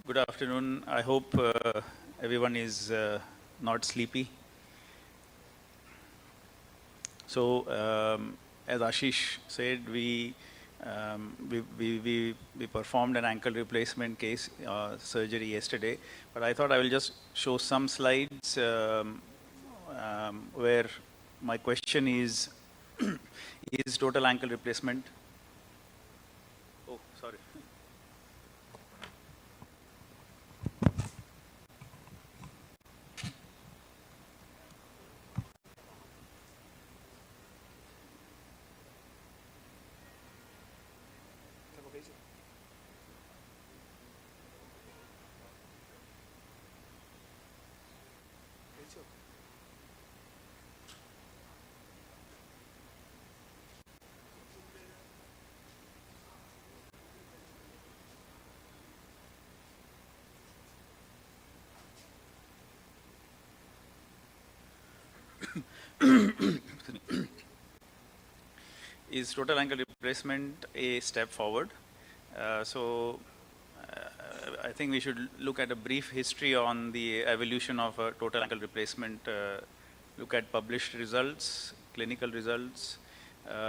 Good afternoon. I hope everyone is not sleepy. So, as Ashish said, we performed an ankle replacement case surgery yesterday. But I thought I will just show some slides where my question is: is total ankle replacement? Oh, sorry. Is total ankle replacement a step forward? I think we should look at a brief history on the evolution of a total ankle replacement, look at published results, clinical results,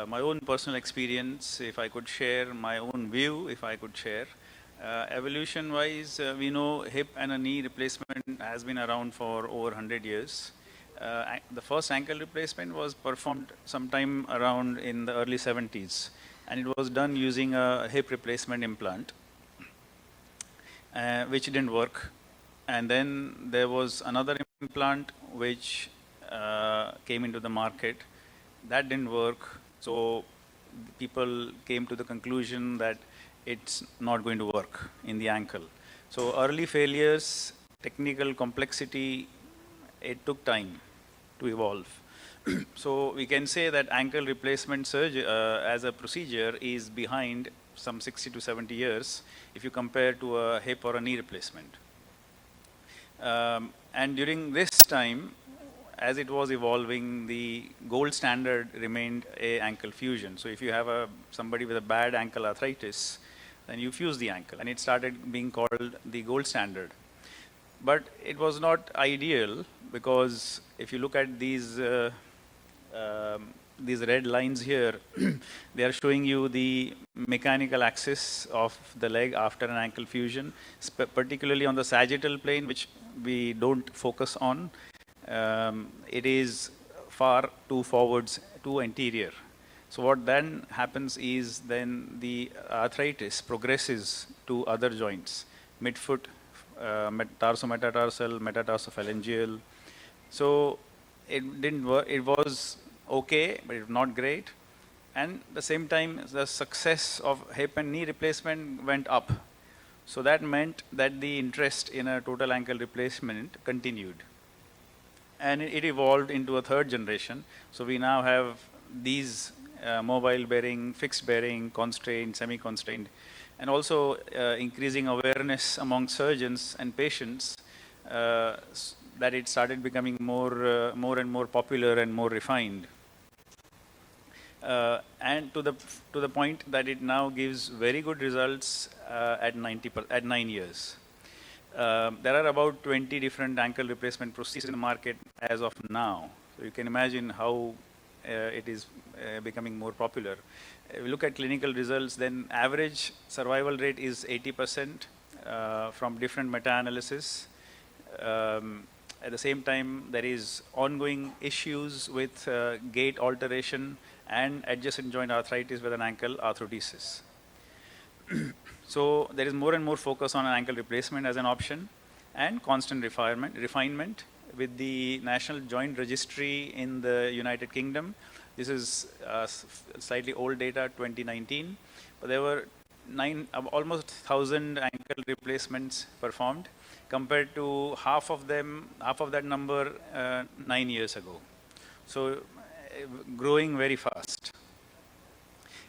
my own personal experience, if I could share, my own view, if I could share. Evolution-wise, we know hip and a knee replacement has been around for over 100 years. The first ankle replacement was performed sometime around in the early 70s, and it was done using a hip replacement implant, which didn't work. And then there was another implant which came into the market. That didn't work. So people came to the conclusion that it's not going to work in the ankle. So early failures, technical complexity, it took time to evolve. So we can say that ankle replacement surgery as a procedure is behind some 60 to 70 years if you compare to a hip or a knee replacement. And during this time, as it was evolving, the gold standard remained a ankle fusion. So if you have somebody with a bad ankle arthritis, then you fuse the ankle, and it started being called the gold standard. But it was not ideal, because if you look at these red lines here, they are showing you the mechanical axis of the leg after an ankle fusion, particularly on the sagittal plane, which we don't focus on. It is far too forwards, too anterior. So what then happens is then the arthritis progresses to other joints, midfoot, tarsometatarsal, metatarsophalangeal. So it didn't work. It was okay, but it not great. And at the same time, the success of hip and knee replacement went up. So that meant that the interest in a total ankle replacement continued. And it evolved into a third generation. So we now have these mobile bearing, fixed bearing, constrained, semi-constrained, and also increasing awareness among surgeons and patients that it started becoming more and more popular and more refined. And to the point that it now gives very good results at 9 years. There are about 20 different ankle replacement procedures in the market as of now. So you can imagine how it is becoming more popular. If you look at clinical results, then average survival rate is 80% from different meta-analysis. At the same time, there is ongoing issues with gait alteration and adjacent joint arthritis with an ankle arthrodesis. So there is more and more focus on an ankle replacement as an option, and constant refinement with the National Joint Registry in the United Kingdom. This is slightly old data, 2019, but there were almost 1,000 ankle replacements performed, compared to half of that number 9 years ago. So growing very fast.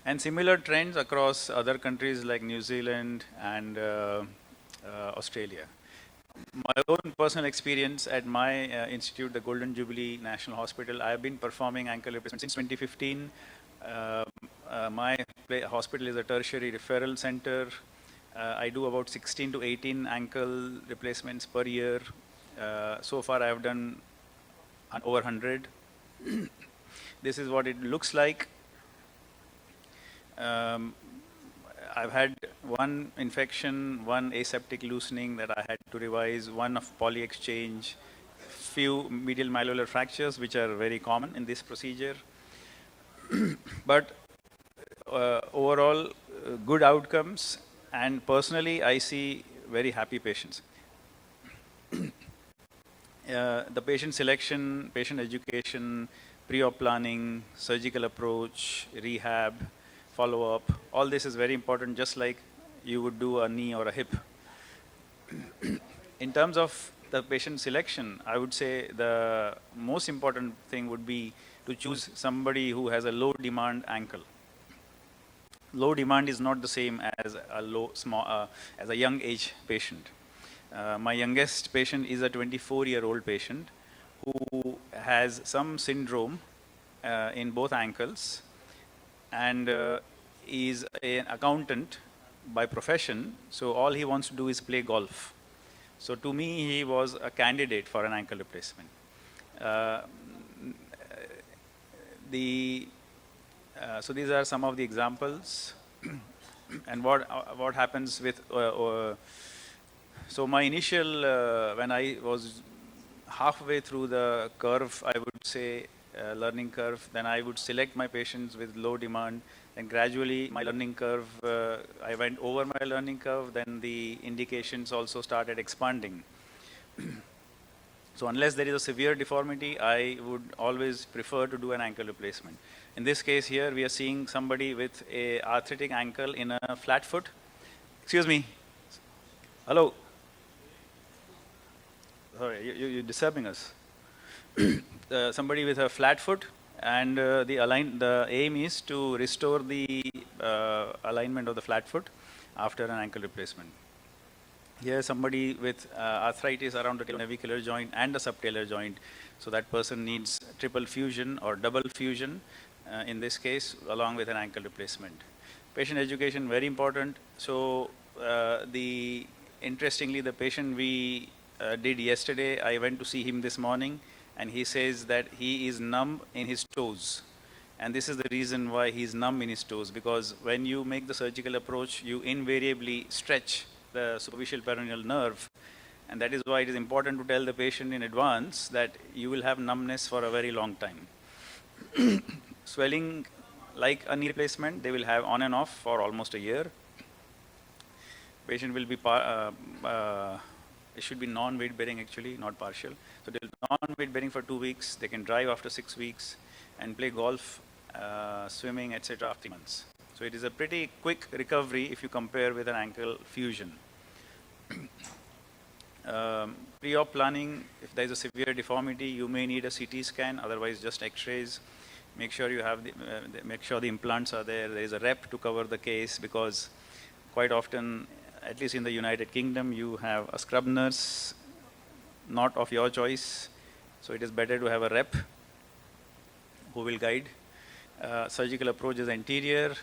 And similar trends across other countries like New Zealand and Australia. My own personal experience at my institute, the Golden Jubilee National Hospital, I have been performing ankle replacement since 2015. My hospital is a tertiary referral center. I do about 16 to 18 ankle replacements per year. So far I have done over 100. This is what it looks like. I've had one infection, one aseptic loosening that I had to revise, one of poly exchange, few medial malleolar fractures, which are very common in this procedure. But overall, good outcomes, and personally, I see very happy patients. The patient selection, patient education, pre-op planning, surgical approach, rehab, follow-up, all this is very important, just like you would do a knee or a hip. In terms of the patient selection, I would say the most important thing would be to choose somebody who has a low demand ankle. Low demand is not the same as a young age patient. My youngest patient is a 24-year-old patient who has some syndrome in both ankles, and is an accountant by profession, so all he wants to do is play golf. So to me, he was a candidate for an ankle replacement. So these are some of the examples. And what happens with so my initial when I was halfway through the curve, I would say learning curve, then I would select my patients with low demand, and gradually my learning curve, I went over my learning curve, then the indications also started expanding. So unless there is a severe deformity, I would always prefer to do an ankle replacement. In this case here, we are seeing somebody with a arthritic ankle in a flat foot. Excuse me. Hello. Sorry, you're disturbing us. Somebody with a flat foot, and the aim is to restore the alignment of the flat foot after an ankle replacement. Here somebody with arthritis around the navicular joint and the subtalar joint, so that person needs triple fusion or double fusion in this case, along with an ankle replacement. Patient education, very important. So interestingly, the patient we did yesterday, I went to see him this morning, and he says that he is numb in his toes. And this is the reason why he's numb in his toes, because when you make the surgical approach, you invariably stretch the superficial peroneal nerve, and that is why it is important to tell the patient in advance that you will have numbness for a very long time. Swelling, like a knee replacement, they will have on and off for almost a year. Patient will be it should be non-weight bearing actually, not partial. So they'll non-weight bearing for 2 weeks. They can drive after 6 weeks and play golf, swimming, etc. after 3 months. So it is a pretty quick recovery if you compare with an ankle fusion. Pre-op planning, if there is a severe deformity, you may need a CT scan, otherwise just X-rays. Make sure you have make sure the implants are there. There is a rep to cover the case, because quite often, at least in the United Kingdom, you have a scrub nurse, not of your choice. So it is better to have a rep who will guide. Surgical approach is anterior.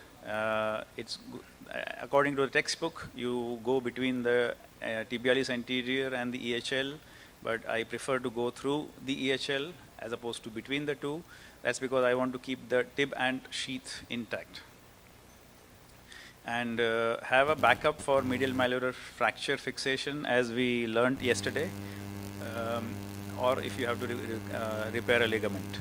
It's according to the textbook, you go between the tibialis anterior and the EHL, but I prefer to go through the EHL as opposed to between the two. That's because I want to keep the tib and sheath intact. And have a backup for medial malleolar fracture fixation, as we learned yesterday, or if you have to repair a ligament.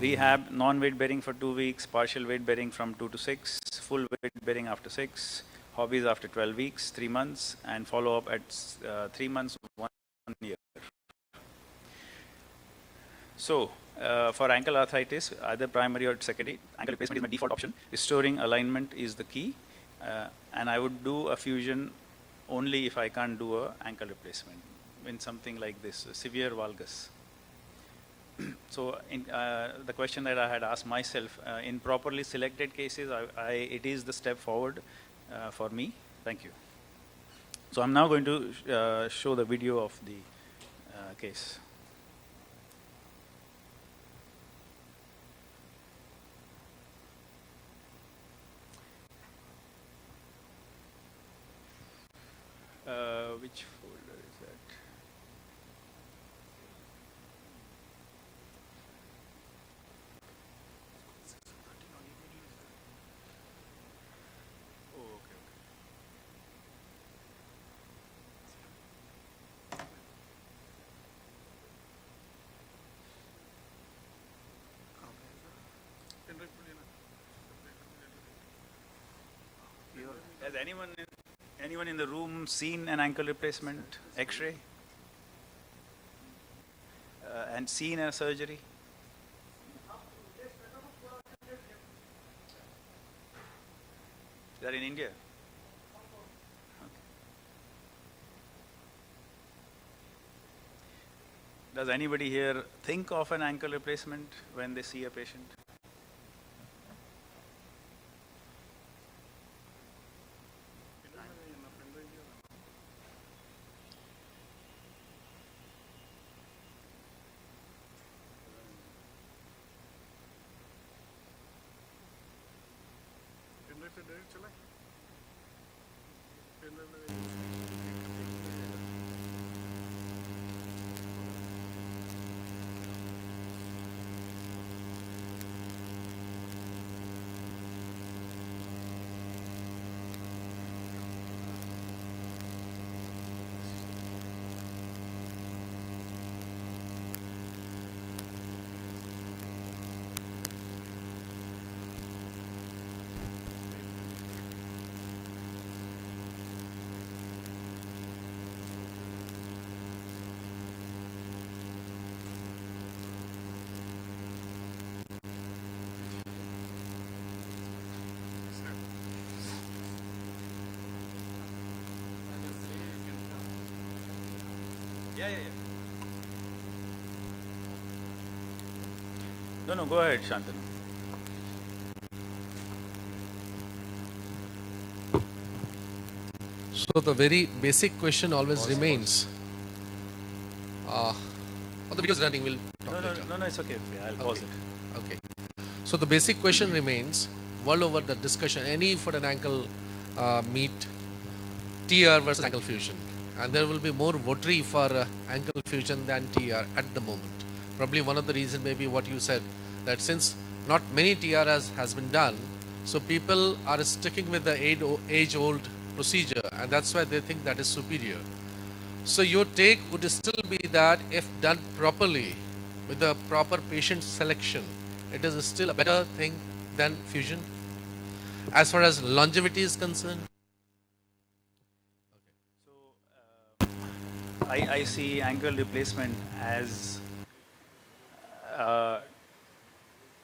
Rehab, non-weight bearing for 2 weeks, partial weight bearing from 2 to 6, full weight bearing after 6, hobbies after 12 weeks, 3 months, and follow up at 3 months, 1 year. So, for ankle arthritis, either primary or secondary, ankle replacement is my default option. Restoring alignment is the key, and I would do a fusion only if I can't do a ankle replacement in something like this, severe valgus. So, the question that I had asked myself, in properly selected cases, it is the step forward for me. Thank you. So, I'm now going to show the video of the case. Which folder is that? Oh, okay, okay. Has anyone in the room seen an ankle replacement X-ray and seen a surgery? They are in India. Okay. Does anybody here think of an ankle replacement when they see a patient? Yeah. No, go ahead, Shantanu. So the very basic question always remains. The video is running. We'll talk later. No, it's okay. I'll pause it. Okay. So the basic question remains: world over, the discussion, any foot and ankle meet TR versus ankle fusion, and there will be more votary for ankle fusion than TR at the moment. Probably one of the reasons may be what you said, that since not many TR has been done, so people are sticking with the age-old procedure, and that's why they think that is superior. So your take would still be that if done properly, with the proper patient selection, it is still a better thing than fusion as far as longevity is concerned. I see ankle replacement as uh,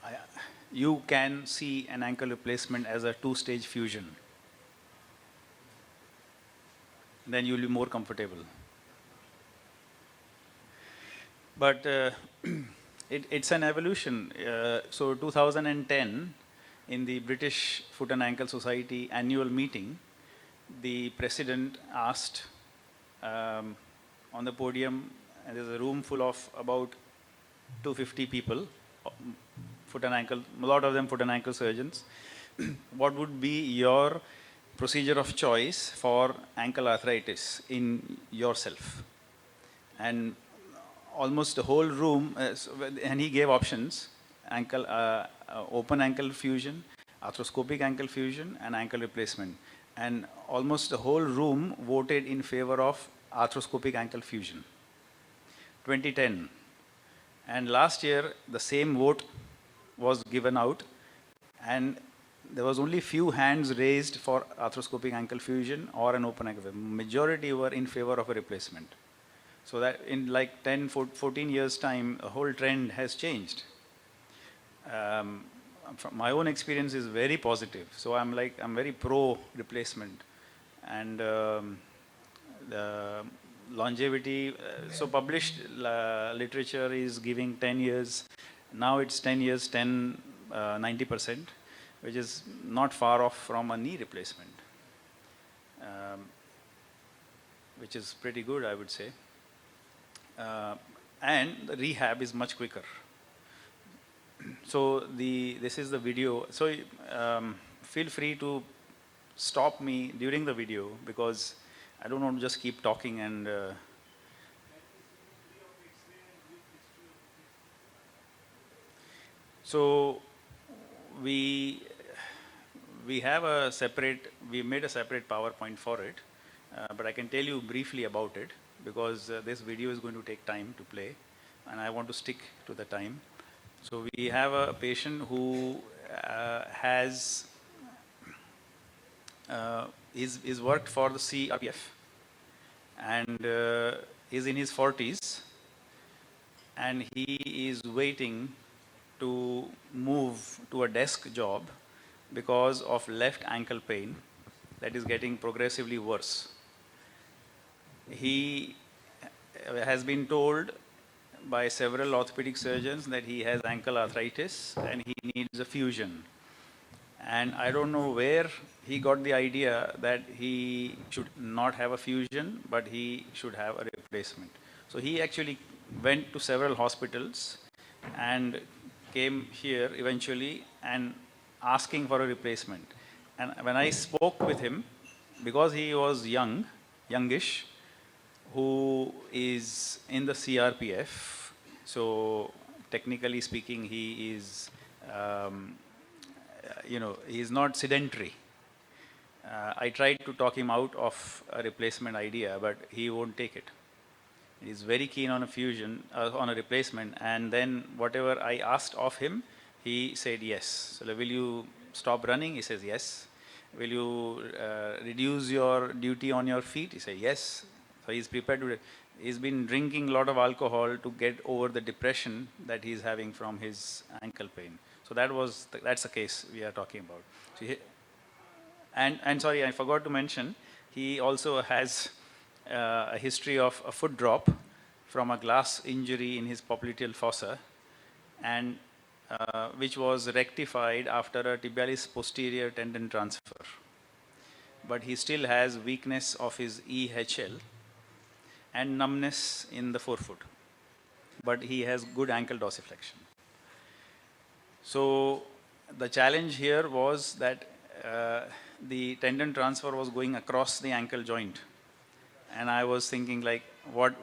I, you can see an ankle replacement as a two-stage fusion. Then you'll be more comfortable. But it's an evolution. So 2010, in the British Foot and Ankle Society annual meeting, the president asked on the podium, and there's a room full of about 250 people, foot and ankle, a lot of them foot and ankle surgeons. What would be your procedure of choice for ankle arthritis in yourself? And almost the whole room, and he gave options: ankle, open ankle fusion, arthroscopic ankle fusion, and ankle replacement. And almost the whole room voted in favor of arthroscopic ankle fusion. 2010. And last year, the same vote was given out, and there was only few hands raised for arthroscopic ankle fusion or an open ankle. Majority were in favor of a replacement. So that in like 10, 14 years time, the whole trend has changed. From my own experience is very positive. So I'm very pro replacement. And the longevity, so published literature is giving 10 years. Now it's 10 years, 90%, which is not far off from a knee replacement, which is pretty good, I would say. And the rehab is much quicker. So this is the video. So feel free to stop me during the video, because I don't want to just keep talking and so we have a separate, we made a separate PowerPoint for it, but I can tell you briefly about it because this video is going to take time to play and I want to stick to the time. So we have a patient who has is worked for the CRPF and is in his 40s and he is waiting to move to a desk job because of left ankle pain that is getting progressively worse. He has been told by several orthopedic surgeons that he has ankle arthritis and he needs a fusion. And I don't know where he got the idea that he should not have a fusion, but he should have a replacement. So he actually went to several hospitals and came here eventually and asking for a replacement. And when I spoke with him, because he was youngish, who is in the CRPF, so technically speaking, he is, he is not sedentary. I tried to talk him out of a replacement idea, but he won't take it. He's very keen on a fusion, on a replacement, and then whatever I asked of him, he said yes. So will you stop running? He says yes. Will you reduce your duty on your feet? He said yes. So he's prepared to. He's been drinking a lot of alcohol to get over the depression that he's having from his ankle pain. So that's the case we are talking about. So and sorry, I forgot to mention, he also has a history of a foot drop from a glass injury in his popliteal fossa, and which was rectified after a tibialis posterior tendon transfer. But he still has weakness of his EHL and numbness in the forefoot. But he has good ankle dorsiflexion. So the challenge here was that the tendon transfer was going across the ankle joint. And I was thinking like, what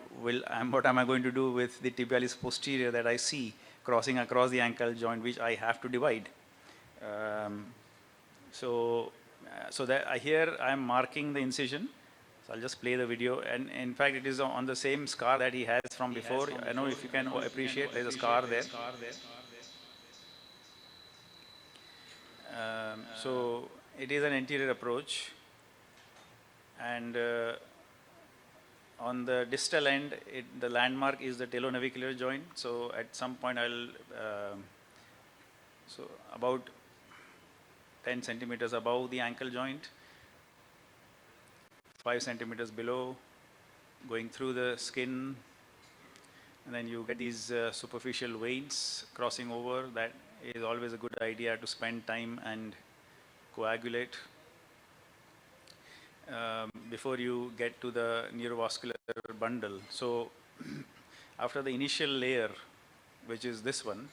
am I going to do with the tibialis posterior that I see crossing across the ankle joint, which I have to divide. So that here I'm marking the incision. So I'll just play the video. And in fact, it is on the same scar that he has from before. I know if you can appreciate, there's a scar there. So it is an anterior approach. And on the distal end, the landmark is the talonavicular joint. So at some point so about 10 centimeters above the ankle joint, 5 centimeters below, going through the skin, and then you get these superficial veins crossing over. That is always a good idea to spend time and coagulate before you get to the neurovascular bundle. So after the initial layer, which is this one,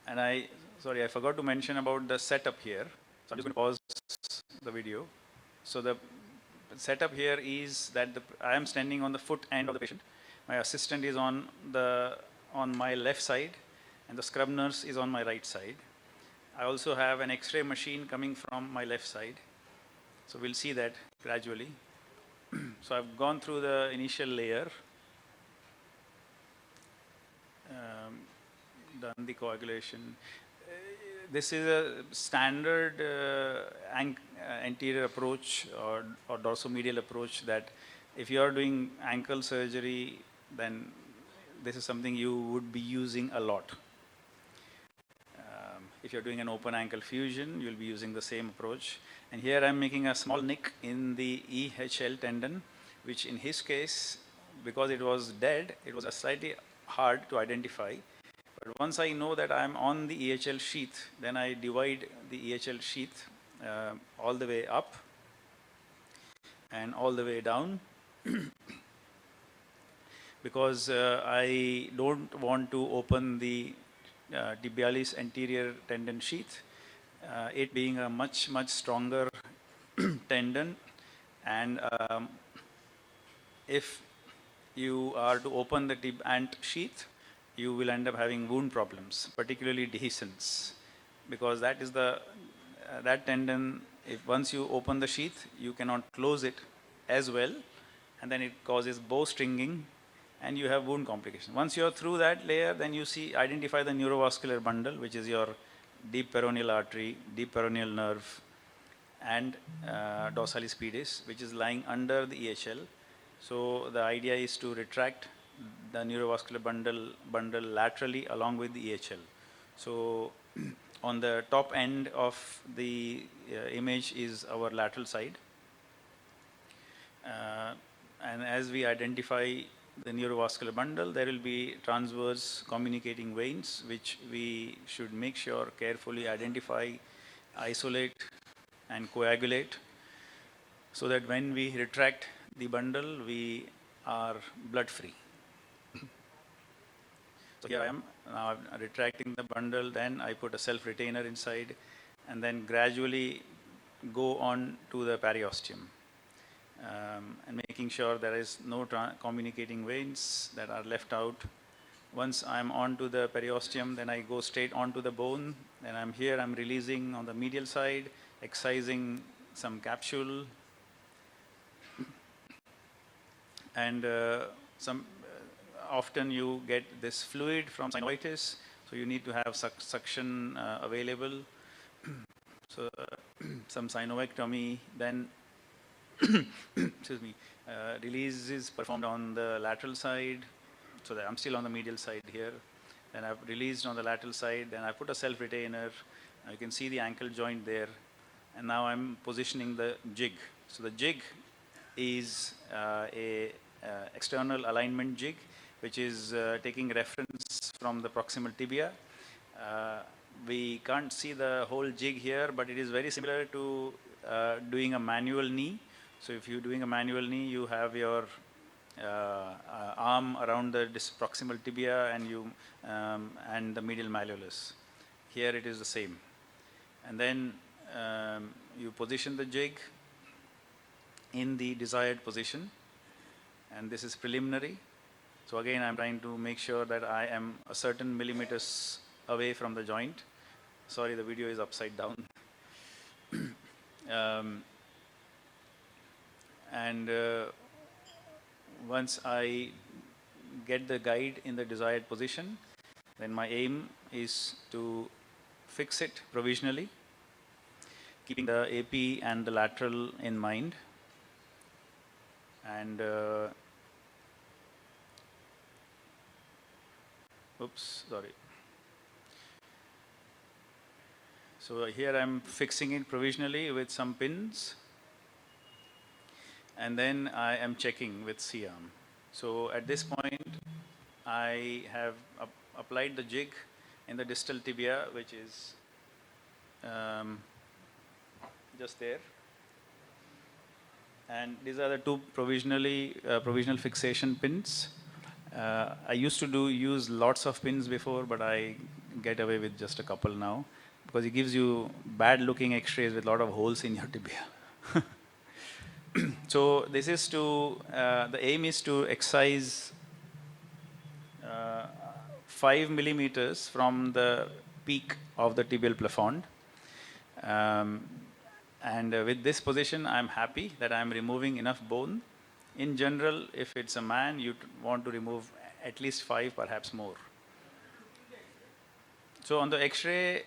and I forgot to mention about the setup here. So I'm just going to pause the video. So the setup here is that I am standing on the foot end of the patient. My assistant is on my left side, and the scrub nurse is on my right side. I also have an X-ray machine coming from my left side. So we'll see that gradually. So I've gone through the initial layer, done the coagulation. This is a standard anterior approach or dorsomedial approach that if you are doing ankle surgery, then this is something you would be using a lot. If you're doing an open ankle fusion, you'll be using the same approach. And here I'm making a small nick in the EHL tendon, which in his case, because it was dead, it was slightly hard to identify. But once I know that I'm on the EHL sheath, then I divide the EHL sheath all the way up and all the way down because I don't want to open the tibialis anterior tendon sheath, it being a much, much stronger tendon, and if you are to open the tib ant sheath, you will end up having wound problems, particularly dehiscence, because that is the that tendon. If once you open the sheath, you cannot close it as well, and then it causes bowstringing, and you have wound complications. Once you are through that layer, then you identify the neurovascular bundle, which is your deep peroneal artery, deep peroneal nerve, and dorsalis pedis, which is lying under the EHL. So the idea is to retract the neurovascular bundle laterally along with the EHL. So on the top end of the image is our lateral side. And as we identify the neurovascular bundle, there will be transverse communicating veins, which we should make sure carefully identify, isolate, and coagulate, so that when we retract the bundle, we are blood free. So here I am now retracting the bundle, then I put a self retainer inside, and then gradually go on to the periosteum, and making sure there is no communicating veins that are left out. Once I'm on to the periosteum, then I go straight onto the bone. Then I'm releasing on the medial side, excising some capsule, and often you get this fluid from synovitis, so you need to have suction available. So some synovectomy, then excuse me, release is performed on the lateral side, so that I'm still on the medial side here. Then I've released on the lateral side, then I put a self retainer. You can see the ankle joint there, and now I'm positioning the jig. So the jig is a external alignment jig, which is taking reference from the proximal tibia. We can't see the whole jig here, but it is very similar to doing a manual knee. So if you're doing a manual knee, you have your arm around the proximal tibia and the medial malleolus. Here it is the same. And then you position the jig in the desired position, and this is preliminary. So again, I'm trying to make sure that I am a certain millimeters away from the joint. Sorry, the video is upside down. And once I get the guide in the desired position, then my aim is to fix it provisionally, keeping the AP and the lateral in mind. And oops, sorry. So here I'm fixing it provisionally with some pins, and then I am checking with C-arm. So at this point, I have applied the jig in the distal tibia, which is just there. And these are the two provisional fixation pins. I used to use lots of pins before, but I get away with just a couple now, because it gives you bad looking x-rays with a lot of holes in your tibia. So this is the aim is to excise 5 millimeters from the peak of the tibial plafond. And with this position, I'm happy that I'm removing enough bone. In general, if it's a man, you want to remove at least 5, perhaps more. So on the X-ray,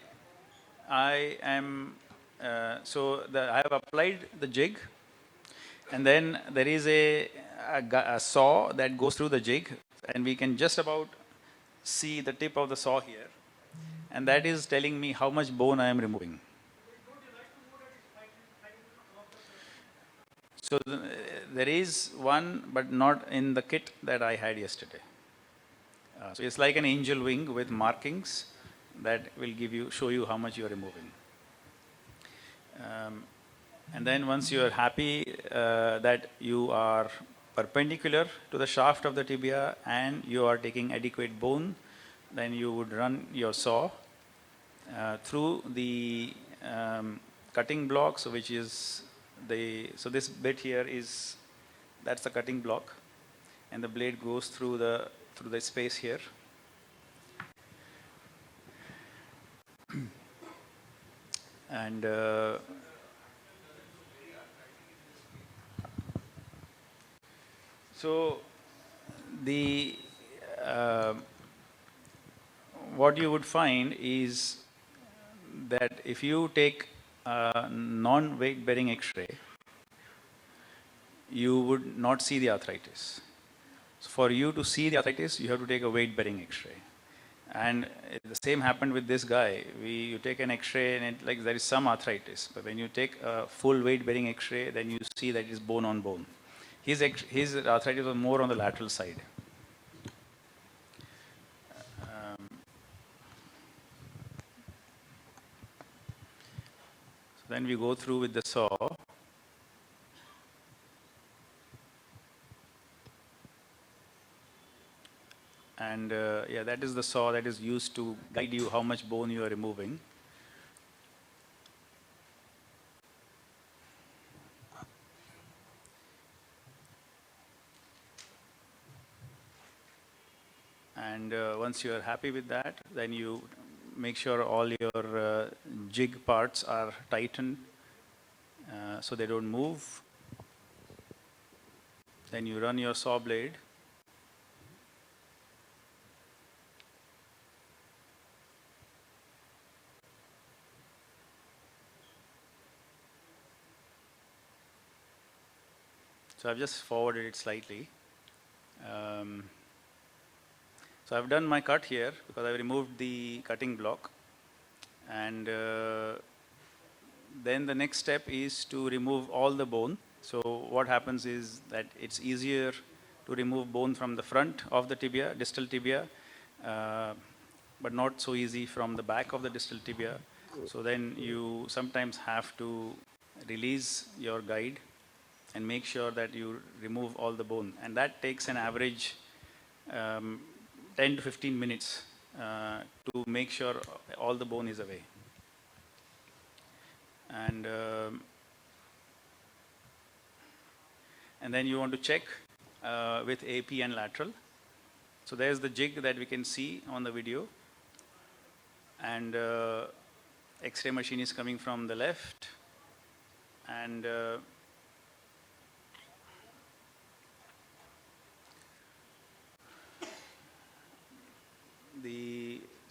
I have applied the jig, and then there is a saw that goes through the jig, and we can just about see the tip of the saw here, and that is telling me how much bone I am removing. So there is one, but not in the kit that I had yesterday. So it's like an angel wing with markings that will show you how much you are removing. And then once you are happy that you are perpendicular to the shaft of the tibia and you are taking adequate bone, then you would run your saw through the cutting block, so which is so this bit here is, that's the cutting block, and the blade goes through the space here. And so the what you would find is that if you take a non-weight bearing X-ray, you would not see the arthritis. So for you to see the arthritis, you have to take a weight bearing X-ray. And the same happened with this guy. You take an X-ray and like there is some arthritis, but when you take a full weight bearing X-ray, then you see that it is bone on bone. His arthritis was more on the lateral side. So then we go through with the saw. And yeah, that is the saw that is used to guide you how much bone you are removing. And once you are happy with that, then you make sure all your jig parts are tightened so they don't move. Then you run your saw blade. So I've just forwarded it slightly. So I've done my cut here because I've removed the cutting block. And then the next step is to remove all the bone. So what happens is that it's easier to remove bone from the front of the tibia, distal tibia, but not so easy from the back of the distal tibia. So then you sometimes have to release your guide and make sure that you remove all the bone. And that takes an average 10 to 15 minutes to make sure all the bone is away. And then you want to check with AP and lateral. So there's the jig that we can see on the video. And X-ray machine is coming from the left. And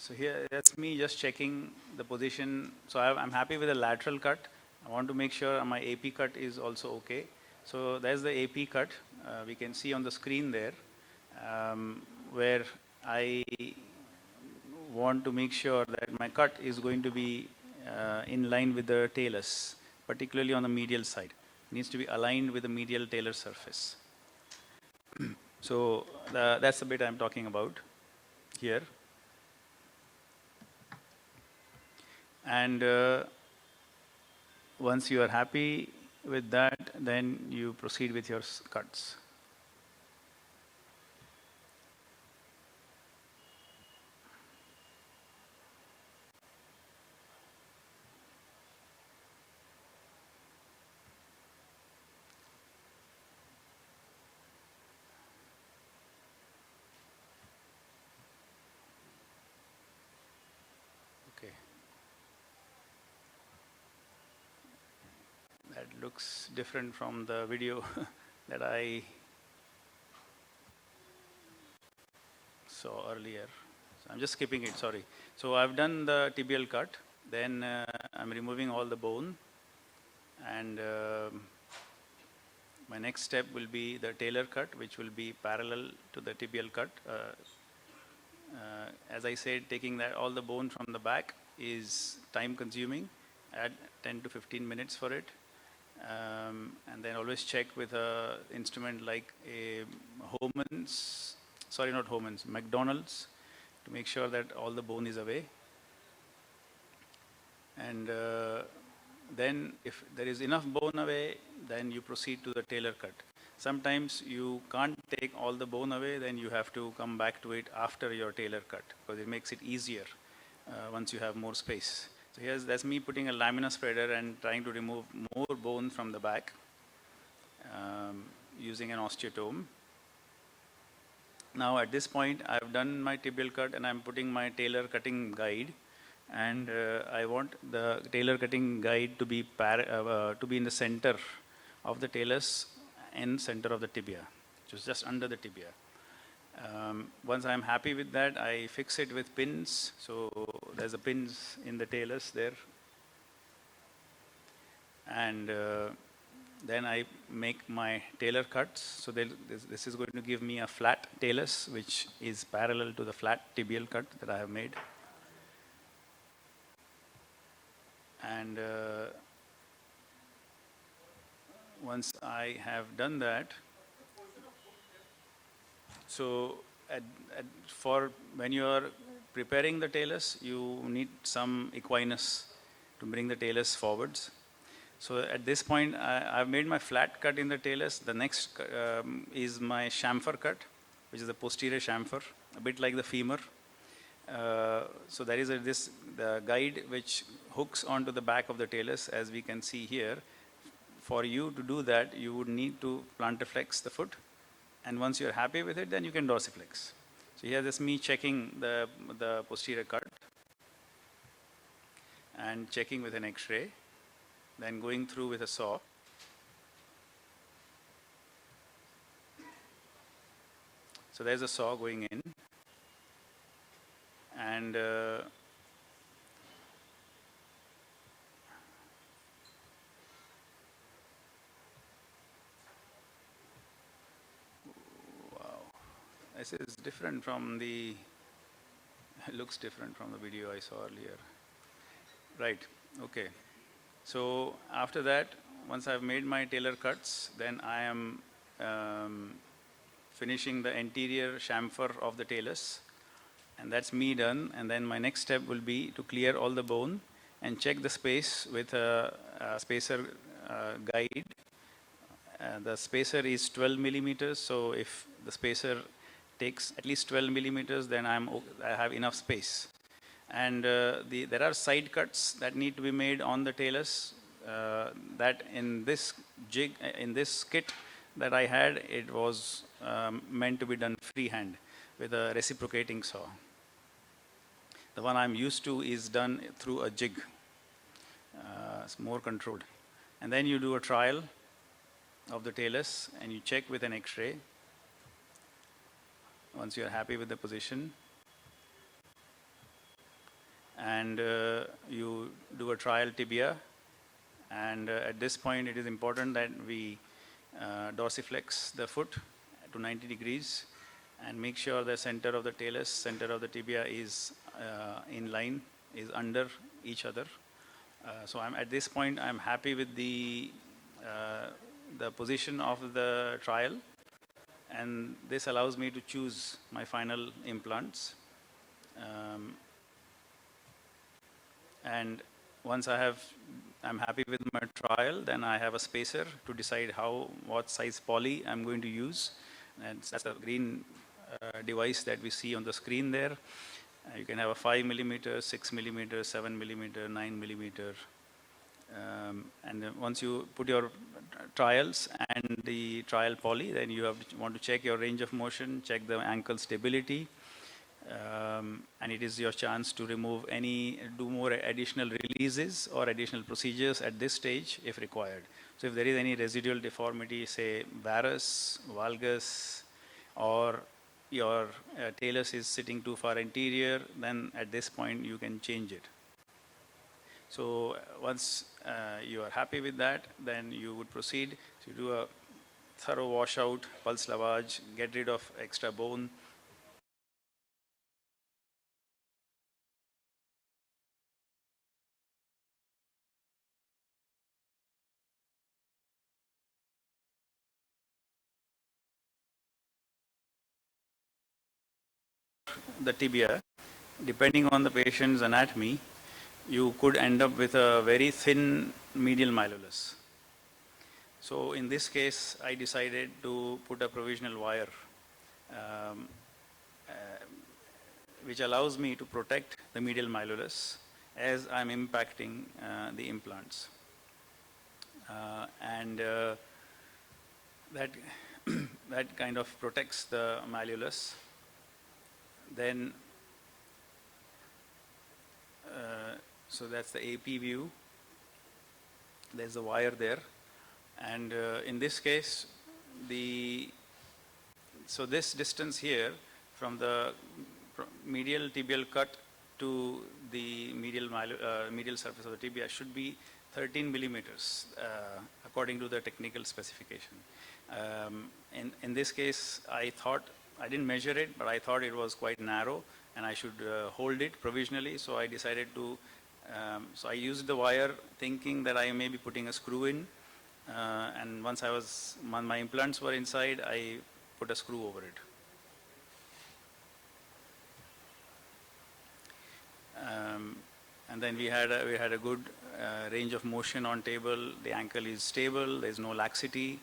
so here that's me just checking the position. So I'm happy with the lateral cut. I want to make sure my AP cut is also okay. So there's the AP cut. We can see on the screen there where I want to make sure that my cut is going to be in line with the talus, particularly on the medial side. It needs to be aligned with the medial talar surface. So that's the bit I'm talking about here. And once you are happy with that, then you proceed with your cuts. Okay. That looks different from the video that I saw earlier. So I'm just skipping it, sorry. So I've done the tibial cut, then I'm removing all the bone, and my next step will be the talar cut, which will be parallel to the tibial cut. As I said, taking that all the bone from the back is time consuming. Add 10 to 15 minutes for it. And then always check with an instrument like a McDonald's, to make sure that all the bone is away. And then if there is enough bone away, then you proceed to the talar cut. Sometimes you can't take all the bone away, then you have to come back to it after your talar cut, because it makes it easier once you have more space. So that's me putting a lamina spreader and trying to remove more bone from the back using an osteotome. Now at this point, I've done my tibial cut and I'm putting my tailor cutting guide, and I want the tailor cutting guide to be in the center of the talus and center of the tibia, which is just under the tibia. Once I'm happy with that, I fix it with pins. So there's a pins in the talus there, and then I make my tailor cuts. So this is going to give me a flat talus, which is parallel to the flat tibial cut that I have made. And once I have done that, so for when you are preparing the talus, you need some equinus to bring the talus forwards. So at this point, I've made my flat cut in the talus. The next is my chamfer cut, which is the posterior chamfer, a bit like the femur. So there is the guide which hooks onto the back of the talus, as we can see here. For you to do that, you would need to plantarflex the foot. And once you're happy with it, then you can dorsiflex. So here is me checking the posterior cut and checking with an X-ray, then going through with a saw. So there's a saw going in, and wow, this is different from the, it looks different from the video I saw earlier. Right, okay. So after that, once I've made my tailor cuts, then I am finishing the anterior chamfer of the talus, and that's me done. And then my next step will be to clear all the bone and check the space with a spacer guide. The spacer is 12 millimeters, so if the spacer takes at least 12 millimeters, then I have enough space. And there are side cuts that need to be made on the talus. That in this jig, in this kit that I had, it was meant to be done freehand with a reciprocating saw. The one I'm used to is done through a jig. It's more controlled. And then you do a trial of the talus and you check with an X-ray. Once you're happy with the position, and you do a trial tibia, and at this point it is important that we dorsiflex the foot to 90 degrees and make sure the center of the talus, center of the tibia is in line, is under each other. So at this point I'm happy with the position of the trial, and this allows me to choose my final implants. And once I'm happy with my trial, then I have a spacer to decide what size poly I'm going to use. And that's the green device that we see on the screen there. You can have a 5 millimeter, 6 millimeter, 7 millimeter, 9 millimeter. And once you put your trials and the trial poly, then you want to check your range of motion, check the ankle stability. And it is your chance to do more additional releases or additional procedures at this stage if required. So if there is any residual deformity, say varus, valgus, or your talus is sitting too far anterior, then at this point you can change it. So once you are happy with that, then you would proceed to do a thorough washout, pulse lavage, get rid of extra bone. The tibia, depending on the patient's anatomy, you could end up with a very thin medial malleolus. So in this case, I decided to put a provisional wire which allows me to protect the medial malleolus as I'm impacting the implants. And that, that kind of protects the malleolus. Then, so that's the AP view. There's a wire there. And in this case, so this distance here from the medial tibial cut to the medial surface of the tibia should be 13 millimeters according to the technical specification. In this case, I didn't measure it, but I thought it was quite narrow and I should hold it provisionally. So I decided to, so I used the wire thinking that I may be putting a screw in. And once my implants were inside, I put a screw over it. And then we had a good range of motion on table. The ankle is stable. There's no laxity.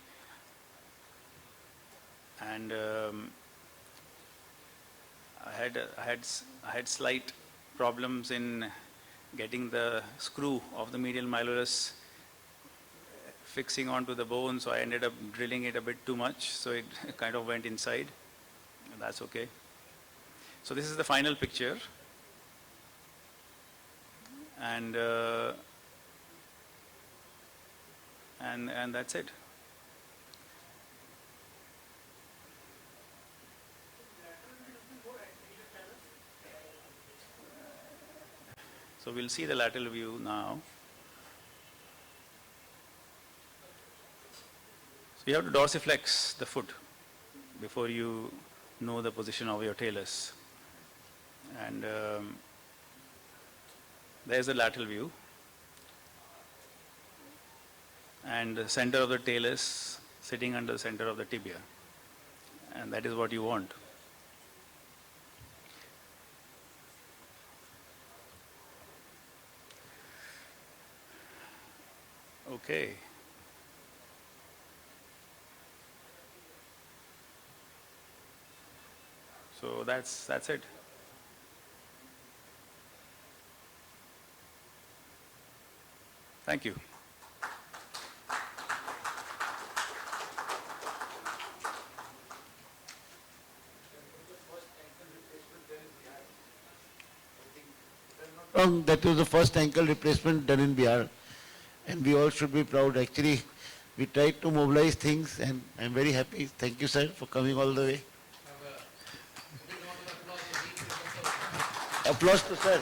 And I had slight problems in getting the screw of the medial malleolus fixing onto the bone, so I ended up drilling it a bit too much, so it kind of went inside. That's okay. So this is the final picture, and that's it. So we'll see the lateral view now. So you have to dorsiflex the foot before you know the position of your talus. And there's the lateral view. And the center of the talus sitting under the center of the tibia. And that is what you want. Okay. So that's it. Thank you. That was the first ankle replacement done in Bihar, and we all should be proud. Actually, we tried to mobilize things, and I'm very happy. Thank you, sir, for coming all the way. Applause to sir.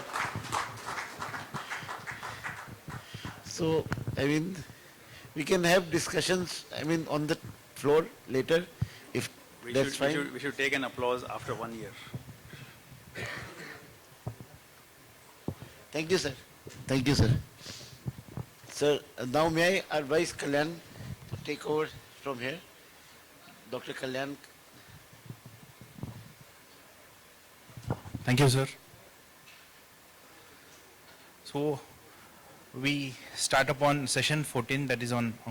So, I mean, we can have discussions, I mean, on the floor later, if that's fine. We should take an applause after 1 year. Thank you, sir. Thank you, sir. Sir, now may I advise Kalyan to take over from here? Dr. Kalyan. Thank you, sir. So we start upon session 14, that is on